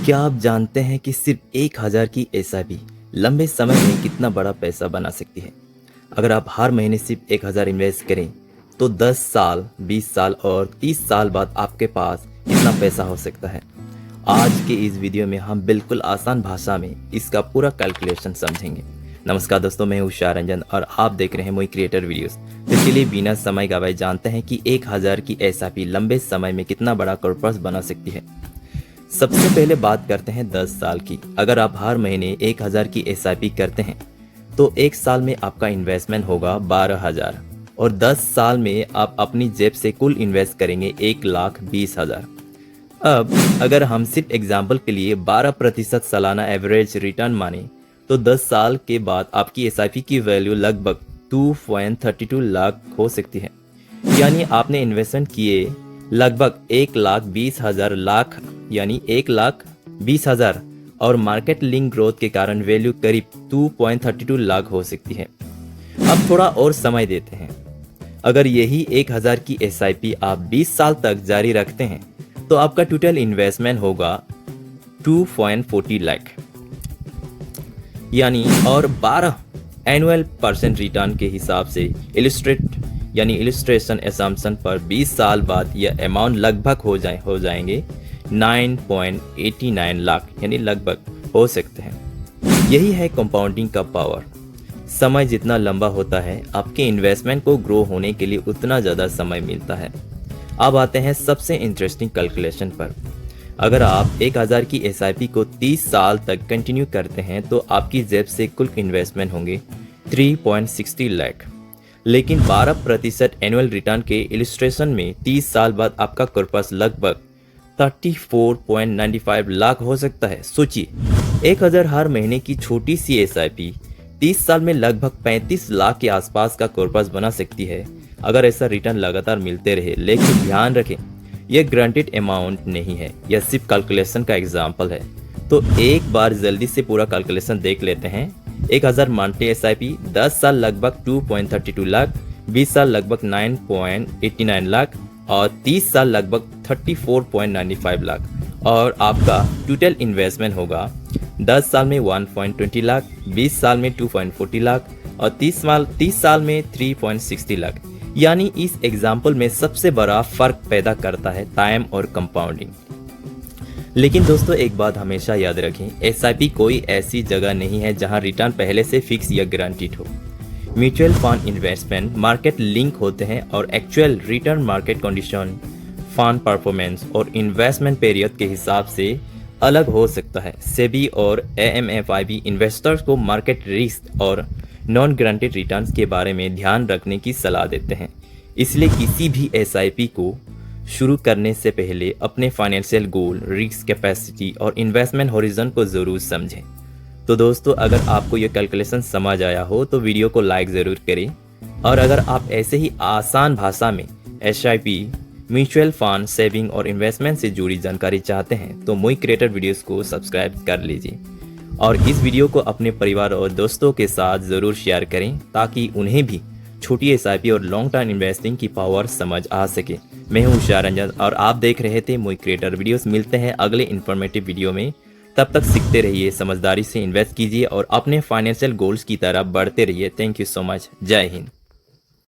क्या आप जानते हैं कि सिर्फ 1000 की एसआईपी लंबे समय में कितना बड़ा पैसा बना सकती है? अगर आप हर महीने सिर्फ 1000 इन्वेस्ट करें तो 10 साल, 20 साल और 30 साल बाद आपके पास कितना पैसा हो सकता है। आज के इस वीडियो में हम बिल्कुल आसान भाषा में इसका पूरा कैलकुलेशन समझेंगे। नमस्कार दोस्तों, मैं हूँ शाहरंजन और आप देख रहे हैं मोई क्रिएटर वीडियोस। तो चलिए बिना समय गवाए जानते हैं कि 1000 की एसआईपी लंबे समय में कितना बड़ा कॉर्पस बना सकती है। सबसे पहले बात करते हैं 10 साल की। अगर आप हर महीने 1000 की एसआईपी करते हैं तो एक साल में आपका इन्वेस्टमेंट होगा 12,000 और 10 साल में आप अपनी जेब से कुल इन्वेस्ट करेंगे 1,20,000। अब अगर हम सिर्फ एग्जाम्पल के लिए 12% सालाना एवरेज रिटर्न माने तो 10 साल के बाद आपकी एसआईपी की वैल्यू लगभग 2.32 लाख हो सकती है। यानी आपने इन्वेस्टमेंट किए लगभग 1,20,000 लाख यानी 1,20,000 और मार्केट लिंक ग्रोथ के कारण वैल्यू करीब 2.32 लाख हो सकती है। अब थोड़ा और समय देते हैं। अगर यही 1000 की एसआईपी आप 20 साल तक जारी रखते हैं तो आपका टोटल इन्वेस्टमेंट होगा 2.40 लाख यानी और 12 एनुअल % रिटर्न के हिसाब से इलिस्ट्रेशन असम्पशन पर 20 साल बाद यह अमाउंट लगभग हो जाएंगे 9.89 लाख यानी लगभग हो सकते हैं। यही है कंपाउंडिंग का पावर। समय जितना लंबा होता है आपके इन्वेस्टमेंट को ग्रो होने के लिए उतना ज़्यादा समय मिलता है। अब आते हैं सबसे इंटरेस्टिंग कैलकुलेशन पर। अगर आप 1000 की एसआईपी को 30 साल तक कंटिन्यू करते हैं तो आपकी जेब से कुल इन्वेस्टमेंट होंगे 3.60 लाख। लेकिन 12% एनुअल रिटर्न के इलिस्ट्रेशन में 30 साल बाद आपका कॉर्पस लगभग 34.95 लाख हो सकता है। सोचिए 1000 हर महीने की छोटी सी एसआईपी 30 साल में लगभग 35 लाख के आसपास का कॉर्पस बना सकती है अगर ऐसा रिटर्न लगातार मिलते रहे। लेकिन ध्यान रखें, यह ग्रांटेड अमाउंट नहीं है, यह सिर्फ कैलकुलेशन का एग्जाम्पल है। तो एक बार जल्दी से पूरा कैलकुलेशन देख लेते हैं। 1000 मानते एसआईपी 10 साल लगभग 2.32 लाख, 20 साल लगभग 9.89 लाख और 30 साल लगभग 34.95 लाख और आपका टोटल इन्वेस्टमेंट होगा 10 साल में 1.20 लाख, 20 साल में 2.40 लाख और 30 साल में 3.60 लाख। यानी इस एग्जाम्पल में सबसे बड़ा फर्क पैदा करता है टाइम और कंपाउंडिंग। लेकिन दोस्तों एक बात हमेशा याद रखें, एसआईपी कोई ऐसी जगह नहीं है जहां रिटर्न पहले से फिक्स या गारंटीड हो। Mutual fund investment market link होते हैं और actual return market condition, fund performance और इन्वेस्टमेंट पीरियड के हिसाब से अलग हो सकता है। सेबी और एएमएफआई इन्वेस्टर्स को मार्केट रिस्क और नॉन गारंटीड रिटर्न्स के बारे में ध्यान रखने की सलाह देते हैं। इसलिए किसी भी एसआईपी को शुरू करने से पहले अपने फाइनेंशियल गोल, रिस्क कैपेसिटी और इन्वेस्टमेंट हॉरिजन को ज़रूर समझें। तो दोस्तों अगर आपको ये कैलकुलेशन समझ आया हो तो वीडियो को लाइक ज़रूर करें और अगर आप ऐसे ही आसान भाषा में एसआईपी, म्यूचुअल फंड, सेविंग और इन्वेस्टमेंट से जुड़ी जानकारी चाहते हैं तो मोई क्रिएटर वीडियोस को सब्सक्राइब कर लीजिए और इस वीडियो को अपने परिवार और दोस्तों के साथ ज़रूर शेयर करें ताकि उन्हें भी छोटी एसआईपी और लॉन्ग टर्म इन्वेस्टिंग की पावर समझ आ सके। मैं हूँ शाहरंजन और आप देख रहे थे मोई क्रिएटर वीडियोस। मिलते हैं अगले इन्फॉर्मेटिव वीडियो में। तब तक सीखते रहिए, समझदारी से इन्वेस्ट कीजिए और अपने फाइनेंशियल गोल्स की तरफ बढ़ते रहिए। Thank you so much. जय हिंद।